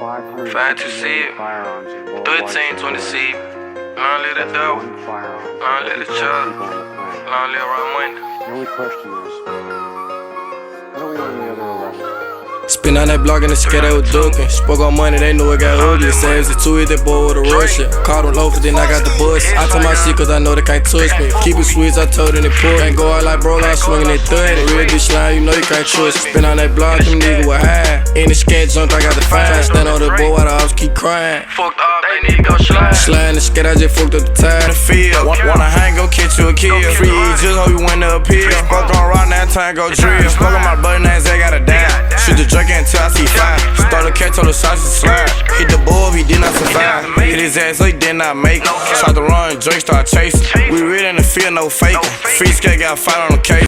5 to seed, 13, 20 seed. Long live the dough, long live the child, long live our money. The only question is, how do we learn the other 11? Spin on that block and the Scatt, they was ducking. Spoke on money, they knew it got ugly. Saves it to it, that boy with a Russian. Caught him low, then I got the bus. I told my shit cause I know they can't touch me. Keep it sweet, I told them they pull. Can't go out like bro, I'm swinging that 30. Real bitch line, you know you can't trust. Spin on that block, them niggas were high. In the Scatt junk, I got the fine. Stand on the boy while the ops keep crying. Fucked up, they need to go slide. Slide in the Scatt, I just fucked up the tire. The field, wanna hang, go catch you a kill. Free just hope you win the appeal. Spoke on rock, now time go drill. Spoke on my buddy names, they got a dime. Shoot the drink until I see fire. Start a cat, told the shots to slide. Hit the ball, he did not survive. Hit his ass, so he did not make it. Tried to run, Drake start chasing. We real in the field, no faking. Free Scatt got fight on the case.